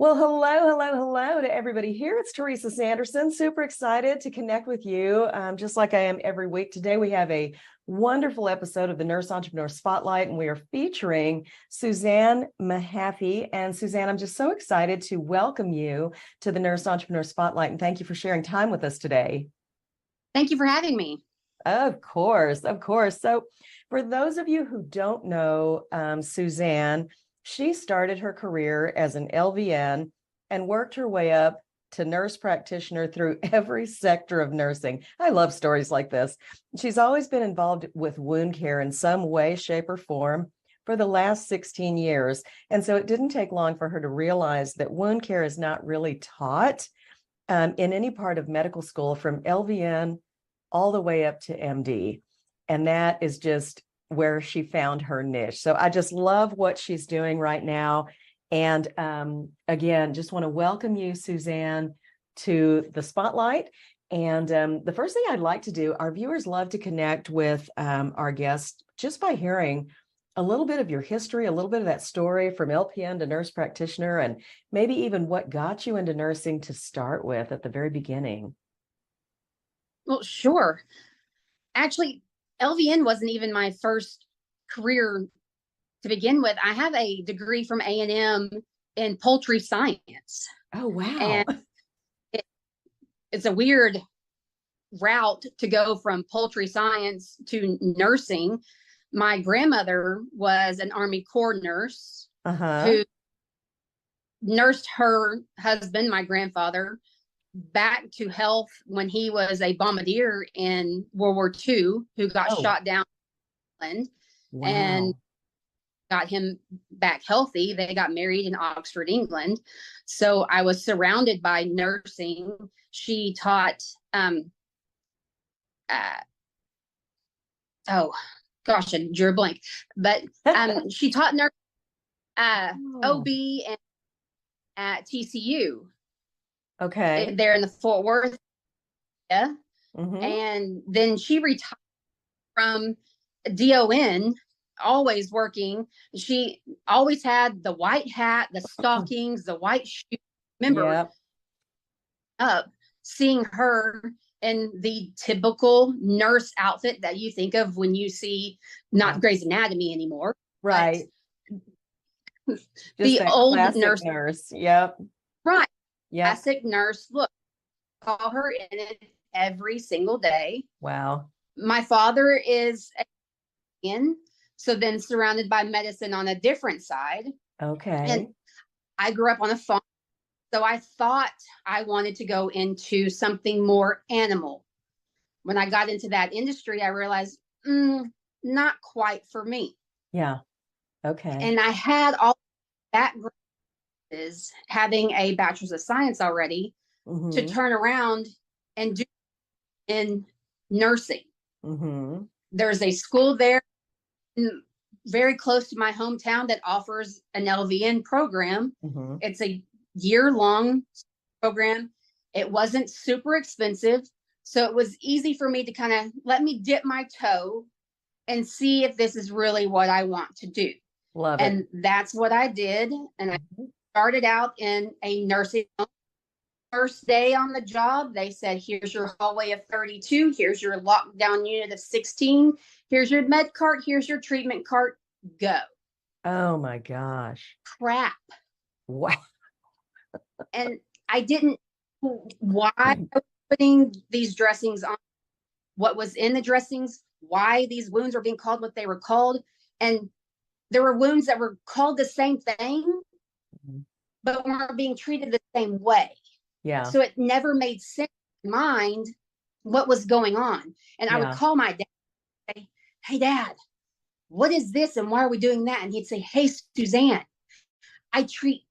Well, hello to everybody here. It's Teresa Sanderson. Super excited to connect with you, just like I am every week. Today, we have a wonderful episode of the Nurse Entrepreneur Spotlight, and we are featuring Suzanne Mehaffey. And Suzanne, I'm just so excited to welcome you to the Nurse Entrepreneur Spotlight, and thank you for sharing time with us today. Thank you for having me. Of course, of course. So for those of you who don't know Suzanne, she started her career as an LVN and worked her way up to nurse practitioner through every sector of nursing. I love stories like this. She's always been involved with wound care in some way, shape, or form for the last 16 years. And so it didn't take long for her to realize that wound care is not really taught in any part of medical school, from LVN all the way up to MD. And that is just where she found her niche. So I just love what she's doing right now. And again, just want to welcome you, Suzanne, to the spotlight. And the first thing I'd like to do, our viewers love to connect with our guests just by hearing a little bit of your history, a little bit of that story from LPN to nurse practitioner, and maybe even what got you into nursing to start with at the very beginning. Well, sure. Actually, LVN wasn't even my first career to begin with. I have a degree from A&M in poultry science. Oh, wow. And it's a weird route to go from poultry science to nursing. My grandmother was an Army Corps nurse who nursed her husband, my grandfather, back to health when he was a bombardier in World War II, who got shot down in England. Wow. And got him back healthy. They got married in Oxford, England. So I was surrounded by nursing. She taught, oh gosh, I drew a blank, but she taught OB and at TCU. Okay. There in the Fort Worth area. And then she retired from DON, always working. She always had the white hat, the stockings, the white shoes. Remember seeing her in the typical nurse outfit that you think of when you see not Grey's Anatomy anymore. Right. The old nurse. Yep. Right. Yep. Classic nurse look. Saw her in it every single day. Wow. My father is so then surrounded by medicine on a different side. Okay. And I grew up on a farm, so I thought I wanted to go into something more animal. When I got into that industry, I realized not quite for me. Yeah. Okay. And I had all that is having a bachelor's of science already to turn around and do in nursing. There's a school there very close to my hometown that offers an LVN program. It's a year-long program. It wasn't super expensive, so it was easy for me to kind of let me dip my toe and see if this is really what I want to do. Love it. And that's what I did. And I started out in a nursing home. First day on the job, they said, here's your hallway of 32. Here's your lockdown unit of 16. Here's your med cart. Here's your treatment cart. Go. Oh, my gosh. Crap. Wow. And I didn't know why I was putting these dressings on, what was in the dressings, why these wounds were being called what they were called. And there were wounds that were called the same thing, but weren't being treated the same way. Yeah. So it never made sense in my mind what was going on. And I would call my dad and say, hey, Dad, what is this? And why are we doing that? And he'd say, hey, Suzanne, I treat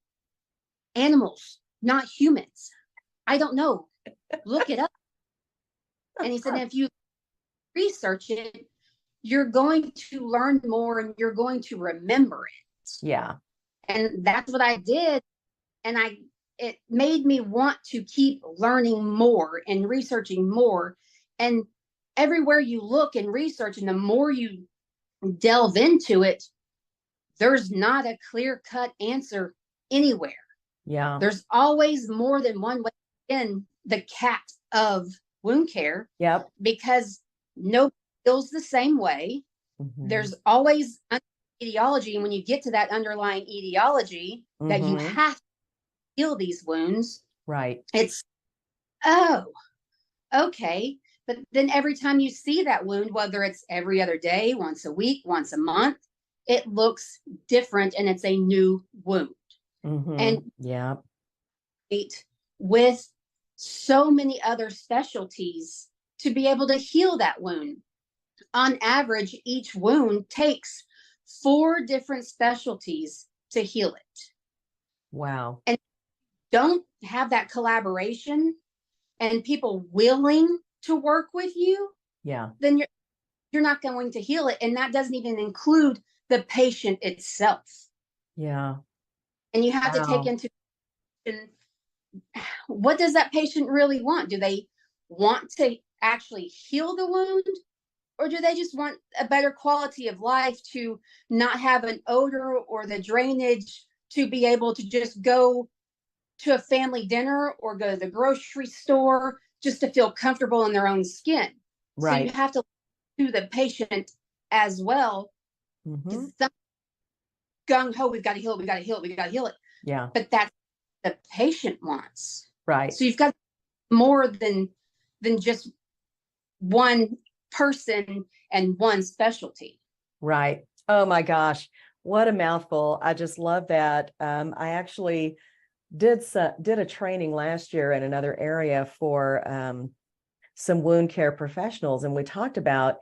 animals, not humans. I don't know. Look it up. And he said, if you research it, you're going to learn more and you're going to remember it. Yeah. And that's what I did. And it made me want to keep learning more and researching more. And everywhere you look and research, and the more you delve into it, there's not a clear-cut answer anywhere. Yeah. There's always more than one way in the cat of wound care. Yep. Because nobody feels the same way. There's always etiology. And when you get to that underlying etiology that you have to heal these wounds, right. It's, oh, okay. But then every time you see that wound, whether it's every other day, once a week, once a month, it looks different and it's a new wound. And yeah, with so many other specialties to be able to heal that wound. On average, each wound takes 4 different specialties to heal it. Wow. And don't have that collaboration and people willing to work with you, yeah, then you're not going to heal it. And that doesn't even include the patient itself. Yeah. And you have to take into what does that patient really want? Do they want to actually heal the wound? Or do they just want a better quality of life, to not have an odor or the drainage, to be able to just go to a family dinner or go to the grocery store just to feel comfortable in their own skin? Right. So you have to do the patient as well. Gung ho, we've got to heal it, we've got to heal it, we've got to heal it. Yeah. But that's the patient wants. Right. So you've got more than just one person and one specialty. Right. Oh my gosh, what a mouthful. I just love that. I actually did a training last year in another area for some wound care professionals, and we talked about,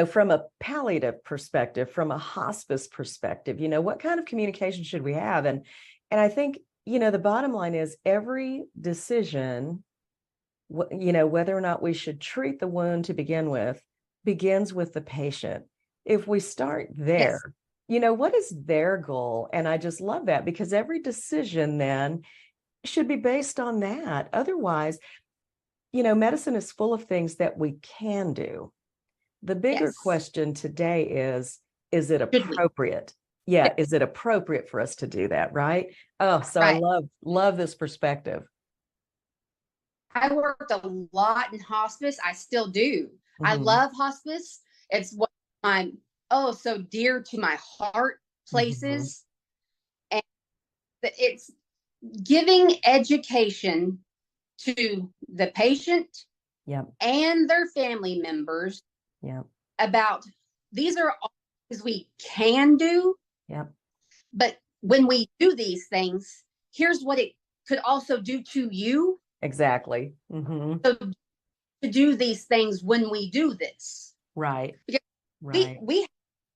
from a palliative perspective, from a hospice perspective, what kind of communication should we have? And I think, the bottom line is every decision, whether or not we should treat the wound to begin with, begins with the patient. If we start there, what is their goal? And I just love that, because every decision then should be based on that. Otherwise, medicine is full of things that we can do. The bigger question today is it appropriate? Yeah. Is it appropriate for us to do that? Right. Oh, so right. I love this perspective. I worked a lot in hospice. I still do. I love hospice. It's what I'm so dear to my heart places. And it's giving education to the patient and their family members about these are all things we can do. But when we do these things, here's what it could also do to you. Exactly. So to do these things when we do this. Right. Because we have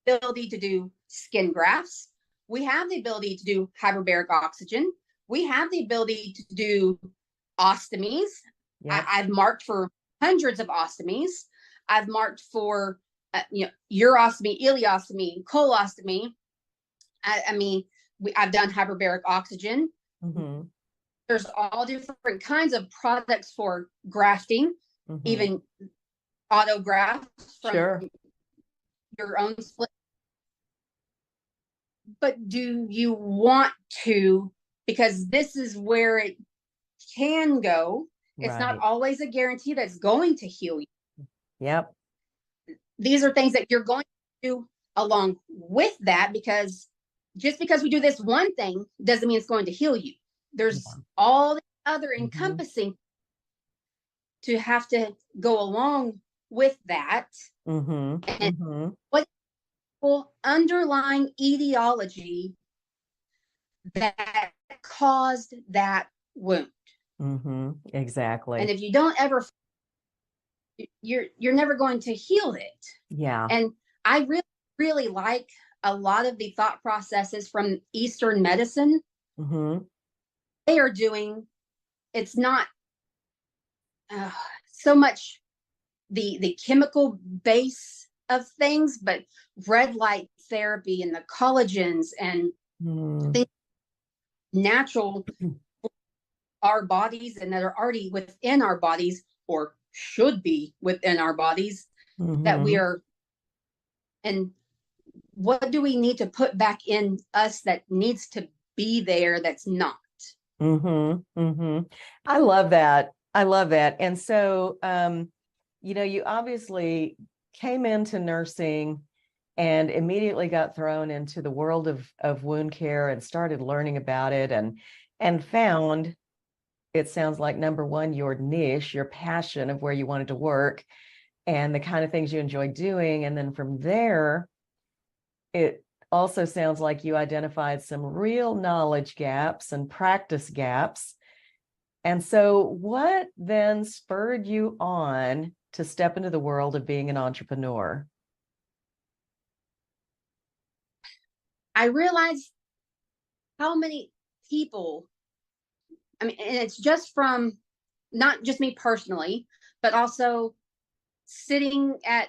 the ability to do skin grafts. We have the ability to do hyperbaric oxygen. We have the ability to do ostomies. I've marked for hundreds of ostomies. I've marked for urostomy, ileostomy, colostomy. I've done hyperbaric oxygen. There's all different kinds of products for grafting, even autograft from your own split. But do you want to? Because this is where it can go. It's not always a guarantee that's going to heal you. Yep. These are things that you're going to do along with that, because just because we do this one thing doesn't mean it's going to heal you. There's all the other encompassing to have to go along with that. And what underlying etiology that caused that wound. Exactly. And if you don't ever, you're never going to heal it. Yeah. And I really, really like a lot of the thought processes from Eastern medicine. They are doing, it's not so much the chemical base of things, but red light therapy and the collagens and things natural for our bodies and that are already within our bodies, or should be within our bodies, that we are. And what do we need to put back in us that needs to be there that's not? Mm-hmm. Mm-hmm. I love that. I love that. And so, you obviously came into nursing and immediately got thrown into the world of wound care and started learning about it and found, it sounds like, number one, your niche, your passion of where you wanted to work and the kind of things you enjoy doing. And then from there, it also sounds like you identified some real knowledge gaps and practice gaps. And so, what then spurred you on to step into the world of being an entrepreneur? I realized how many people, I mean, and it's just from not just me personally, but also sitting at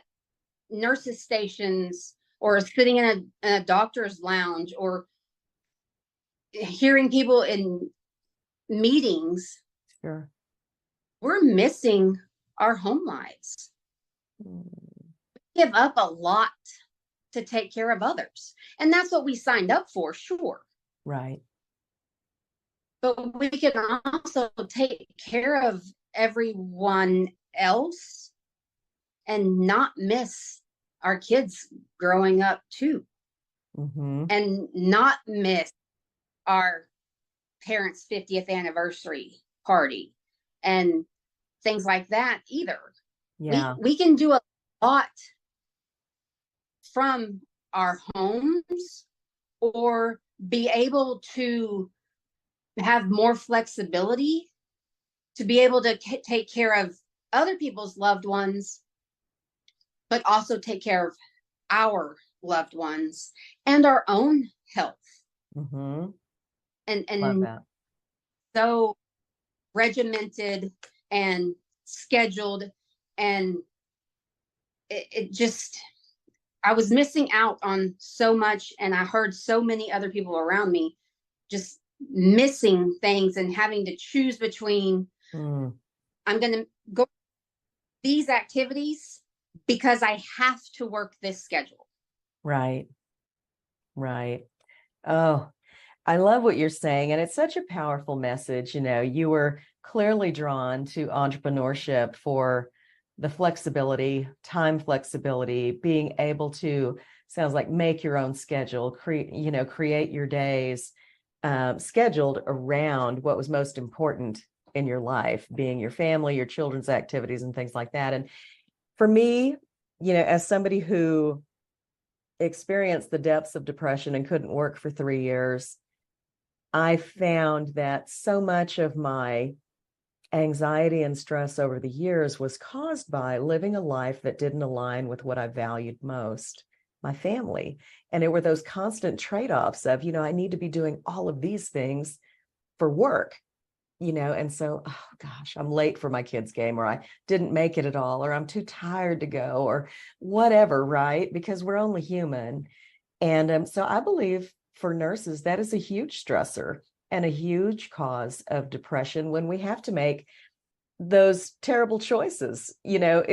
nurses' stations or sitting in a doctor's lounge or hearing people in meetings. Sure. We're missing our home lives. We give up a lot to take care of others. And that's what we signed up for, sure. Right. But we can also take care of everyone else and not miss our kids growing up too. Mm-hmm. And not miss our parents' 50th anniversary party and things like that either. Yeah. We can do a lot from our homes or be able to have more flexibility to be able to take care of other people's loved ones, but also take care of our loved ones and our own health. Mm-hmm. And Love that. so regimented and scheduled, and it just, I was missing out on so much, and I heard so many other people around me just missing things and having to choose between I'm going to go these activities because I have to work this schedule. Right. Right. Oh, I love what you're saying. And it's such a powerful message. You were clearly drawn to entrepreneurship for the flexibility, time flexibility, being able to, sounds like, make your own schedule, create your days scheduled around what was most important in your life, being your family, your children's activities, and things like that. And for me, as somebody who experienced the depths of depression and couldn't work for 3 years, I found that so much of my anxiety and stress over the years was caused by living a life that didn't align with what I valued most, my family. And it were those constant trade-offs of, I need to be doing all of these things for work, and so, oh gosh, I'm late for my kids' game, or I didn't make it at all, or I'm too tired to go, or whatever, right? Because we're only human. And so I believe for nurses, that is a huge stressor and a huge cause of depression when we have to make those terrible choices. Neither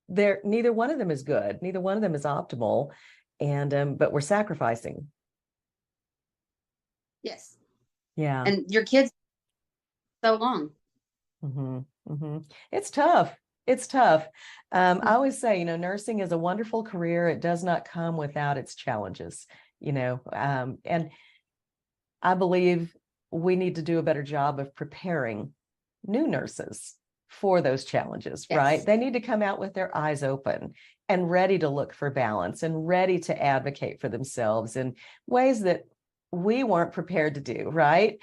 one of them is good. Neither one of them is optimal. And but we're sacrificing. Yes. Yeah. And your kids so long. Mm-hmm. Mm-hmm. It's tough. It's tough. I always say, nursing is a wonderful career. It does not come without its challenges, and I believe we need to do a better job of preparing new nurses for those challenges, Yes. right? They need to come out with their eyes open and ready to look for balance and ready to advocate for themselves in ways that we weren't prepared to do, right?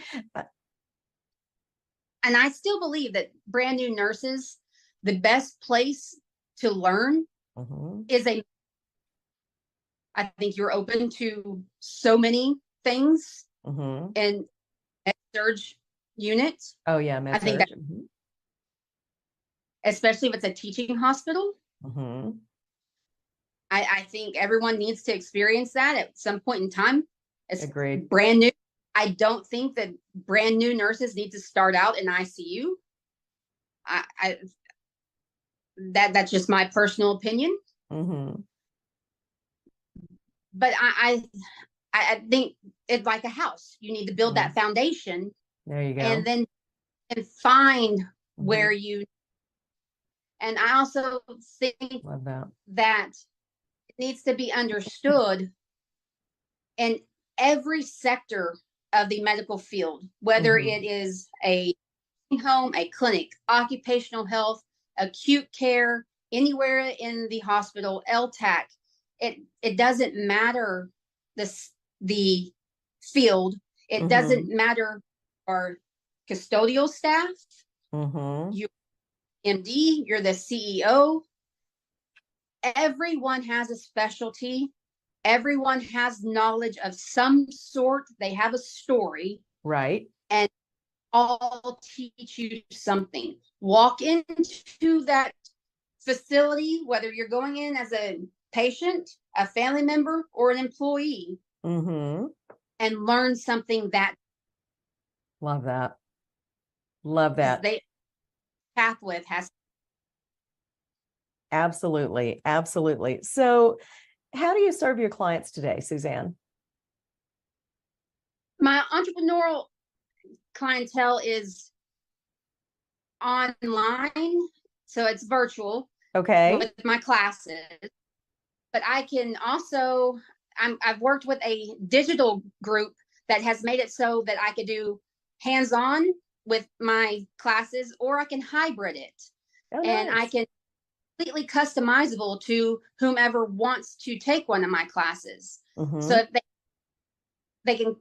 And I still believe that brand new nurses, the best place to learn is I think you're open to so many things and surge unit. Oh yeah, I think that, especially if it's a teaching hospital. I think everyone needs to experience that at some point in time. It's agreed. Brand new. I don't think that brand new nurses need to start out in ICU. That's just my personal opinion. But I think it's like a house. You need to build that foundation There you go. And then and find where Mhm. you, and I also think Love that. that it needs to be understood in every sector of the medical field, whether Mhm. it is a home, a clinic, occupational health, acute care, anywhere in the hospital, LTAC. It doesn't matter the field. It doesn't Mhm. matter our custodial staff. Mhm. You MD, you're the CEO. Everyone has a specialty. Everyone has knowledge of some sort. They have a story, Right. and all teach you something. Walk into that facility, whether you're going in as a patient, a family member, or an employee, Mhm. and learn something that Love that. Love that. they path with has. Absolutely. Absolutely. So, how do you serve your clients today, Suzanne? My entrepreneurial clientele is online, so it's virtual Okay. with my classes. But I can also, I've worked with a digital group that has made it so that I could do hands-on with my classes, or I can hybrid it, Oh, and I nice. can completely customizable to whomever wants to take one of my classes. So Mhm. if they can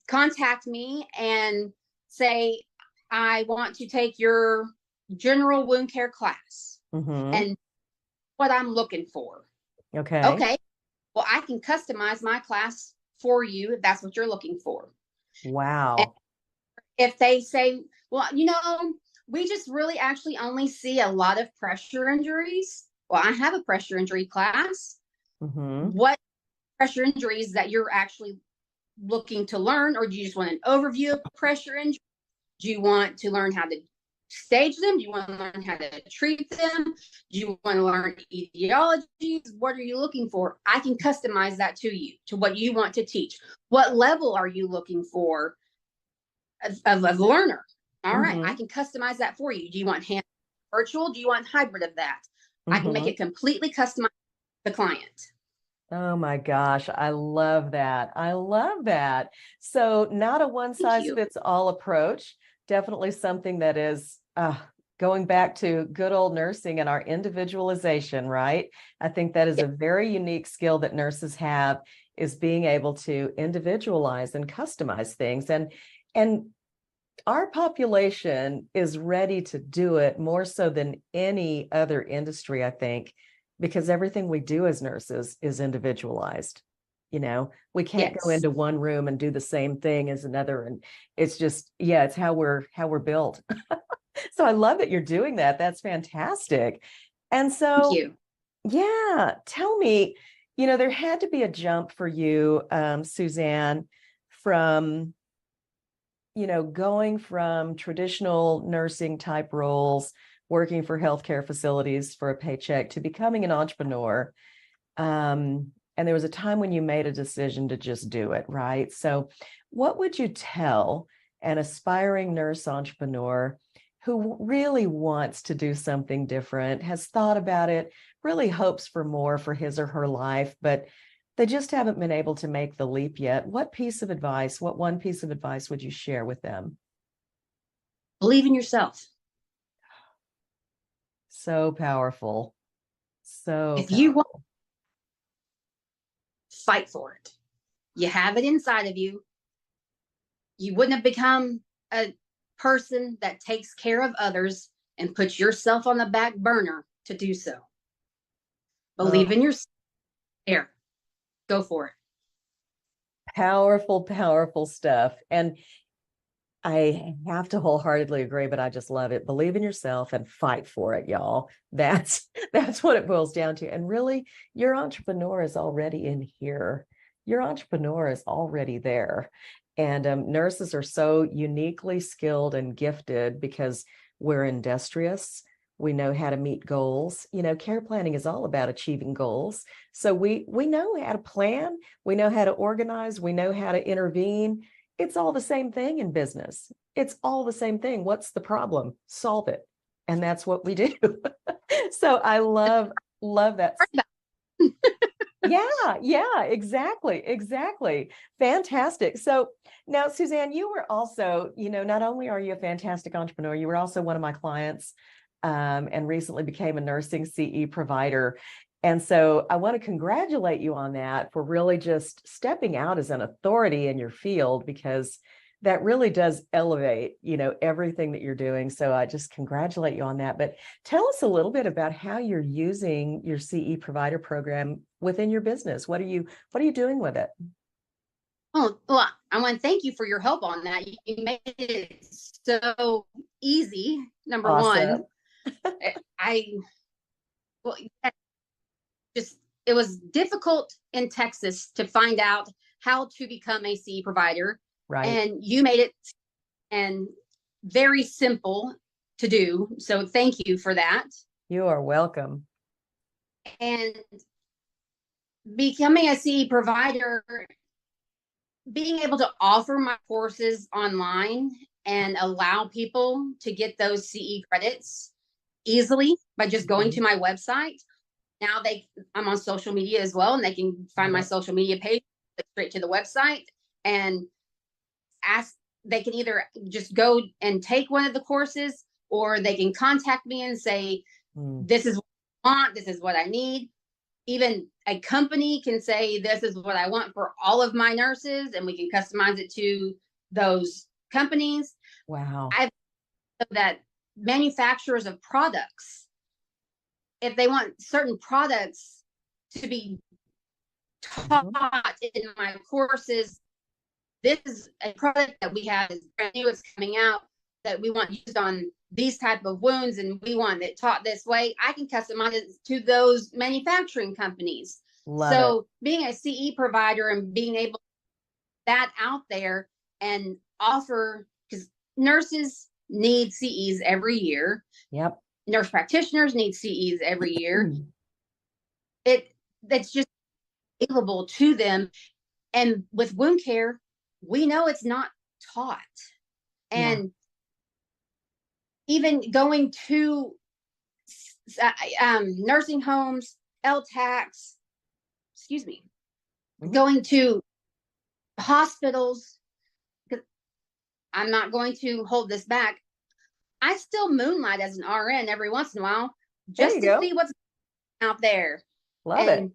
contact me and say, I want to take your general wound care class Mhm. and what I'm looking for. Okay. Okay, well, I can customize my class for you if that's what you're looking for. And Wow. if they say, well, we just really actually only see a lot of pressure injuries. Well, I have a pressure injury class. Mhm. What pressure injuries that you're actually looking to learn, or do you just want an overview of pressure injury? Do you want to learn how to stage them? Do you want to learn how to treat them? Do you want to learn etiologies? What are you looking for? I can customize that to you, to what you want to teach. What level are you looking for of learner? All right, I Mhm. can customize that for you. Do you want hand virtual? Do you want hybrid of that? I can make Mhm. it completely customized to the client. Oh my gosh, I love that. I love that. So, not a one Thank size you. fits all approach. Definitely something that is going back to good old nursing and our individualization, right? I think that is Yeah. a very unique skill that nurses have, is being able to individualize and customize things. And our population is ready to do it more so than any other industry, I think, because everything we do as nurses is individualized. We can't go Yes. into one room and do the same thing as another. And it's just, yeah, it's how we're built. So I love that you're doing that. That's fantastic. And Thank so, you. yeah, tell me, there had to be a jump for you, Suzanne, from going from traditional nursing type roles, working for healthcare facilities for a paycheck, to becoming an entrepreneur. And there was a time when you made a decision to just do it, right? So, what would you tell an aspiring nurse entrepreneur who really wants to do something different, has thought about it, really hopes for more for his or her life, but they just haven't been able to make the leap yet? What one piece of advice would you share with them? Believe in yourself. So powerful. So If you want, powerful. fight for it. You have it inside of you. You wouldn't have become a person that takes care of others and puts yourself on the back burner to do so. Oh, Believe in yourself. There, go for it. powerful, powerful stuff. And I have to wholeheartedly agree, but I just love it. Believe in yourself and fight for it, y'all. That's what it boils down to. And really, your entrepreneur is already in here. Your entrepreneur is already there. And nurses are so uniquely skilled and gifted because we're industrious. We know how to meet goals. Care planning is all about achieving goals. So we know how to plan. We know how to organize. We know how to intervene. it's all the same thing in business. It's all the same thing. What's the problem? Solve it. And that's what we do. So I love that. Yeah, exactly. Fantastic. So now, Suzanne, you were also, not only are you a fantastic entrepreneur, you were also one of my clients, and recently became a nursing CE provider. And so I want to congratulate you on that, for really just stepping out as an authority in your field, because that really does elevate, everything that you're doing. So I just congratulate you on that. But tell us a little bit about how you're using your CE provider program within your business. What are you doing with it? Oh, well, I want to thank you for your help on that. You made it so easy. Number Awesome. one, well, just, it was difficult in Texas to find out how to become a CE provider. Right. And you made it and very simple to do. So thank you for that. You are welcome. And becoming a CE provider, being able to offer my courses online and allow people to get those CE credits easily by just going to my website. Now I'm on social media as well, and they can find my social media page straight to the website and they can either just go and take one of the courses, or they can contact me and say, this is what I want, this is what I need. Even a company can say, this is what I want for all of my nurses, and we can customize it to those companies. Wow. I've heard that manufacturers of products, if they want certain products to be taught in my courses, this is a product that we have, is brand new, it's coming out, that we want used on these type of wounds, and we want it taught this way, I can customize it to those manufacturing companies. So being a CE provider and being able to that out there and offer, because nurses need CEs every year. Yep. Nurse practitioners need CEs every year. That's just available to them. And with wound care, we know it's not taught. And even going to nursing homes, LTACs, going to hospitals, because I'm not going to hold this back. I still moonlight as an RN every once in a while just to see what's out there. Love it.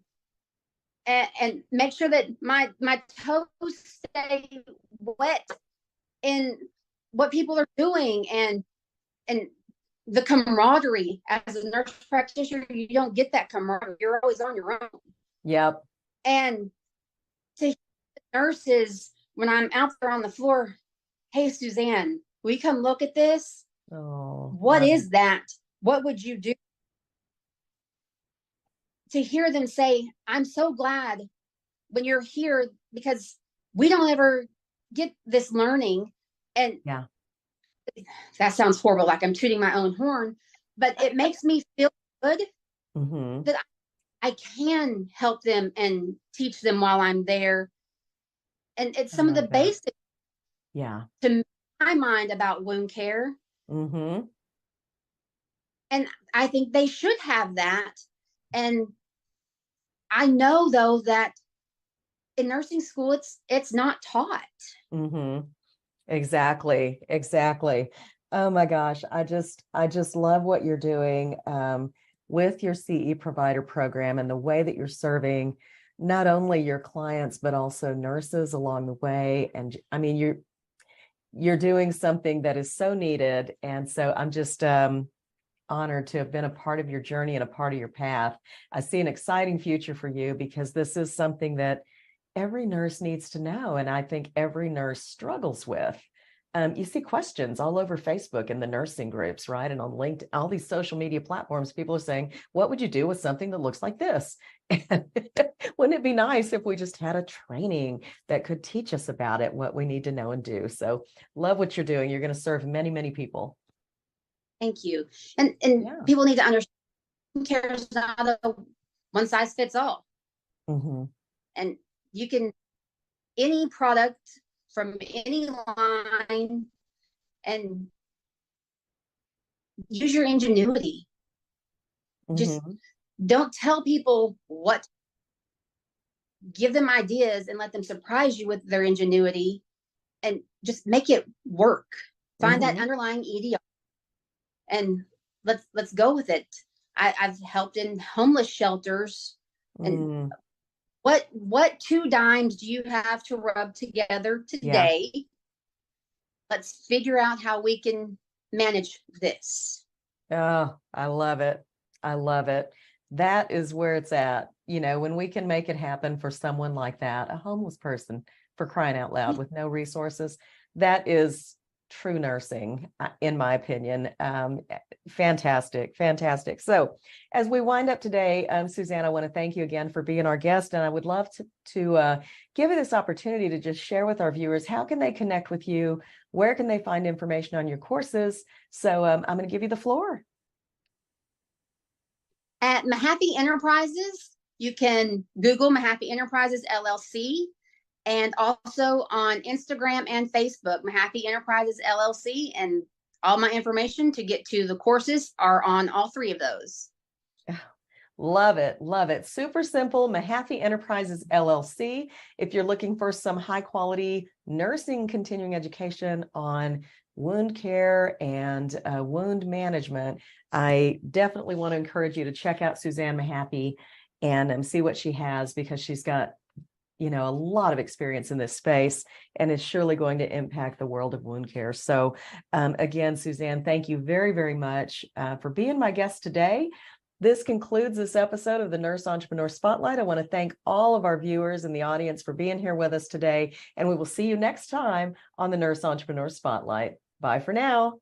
And make sure that my toes stay wet in what people are doing, and the camaraderie. As a nurse practitioner, you don't get that camaraderie. You're always on your own. Yep. And to hear the nurses, when I'm out there on the floor, hey, Suzanne, will you come look at this? Oh, what is that? What would you do? To hear them say, I'm so glad when you're here, because we don't ever get this learning. And that sounds horrible, like I'm tooting my own horn, but it makes me feel good that I can help them and teach them while I'm there. And it's some of the basics to my mind about wound care. And I think they should have that. And I know, though, that in nursing school, it's not taught. Exactly. Oh my gosh. I just love what you're doing with your CE provider program, and the way that you're serving not only your clients, but also nurses along the way. And I mean, you're doing something that is so needed. And so I'm just honored to have been a part of your journey and a part of your path. I see an exciting future for you, because this is something that every nurse needs to know. And I think every nurse struggles with. You see questions all over Facebook in the nursing groups, right? And on LinkedIn, all these social media platforms, people are saying, what would you do with something that looks like this? And wouldn't it be nice if we just had a training that could teach us about it, what we need to know and do? So love what you're doing. You're going to serve many, many people. Thank you. And people need to understand care is not a one size fits all. And you can, any product from any line and use your ingenuity. Just don't tell people what, give them ideas and let them surprise you with their ingenuity and just make it work. Find that underlying EDR and let's go with it. I've helped in homeless shelters. And what 2 dimes do you have to rub together today? Yeah. Let's figure out how we can manage this. Oh, I love it. I love it. That is where it's at. You know, when we can make it happen for someone like that, a homeless person, for crying out loud, with no resources, that is true nursing, in my opinion. Fantastic, fantastic. So as we wind up today, Suzanne, I want to thank you again for being our guest. And I would love to give you this opportunity to just share with our viewers, how can they connect with you? Where can they find information on your courses? So I'm going to give you the floor. At Mehaffey Enterprises, you can Google Mehaffey Enterprises LLC, and also on Instagram and Facebook, Mehaffey Enterprises LLC, and all my information to get to the courses are on all 3 of those. Love it. Love it. Super simple. Mehaffey Enterprises LLC. If you're looking for some high quality nursing continuing education on wound care and wound management, I definitely want to encourage you to check out Suzanne Mehaffey and see what she has, because she's got, you know, a lot of experience in this space and is surely going to impact the world of wound care. So again, Suzanne, thank you very, very much for being my guest today. This concludes this episode of the Nurse Entrepreneur Spotlight. I want to thank all of our viewers in the audience for being here with us today, and we will see you next time on the Nurse Entrepreneur Spotlight. Bye for now.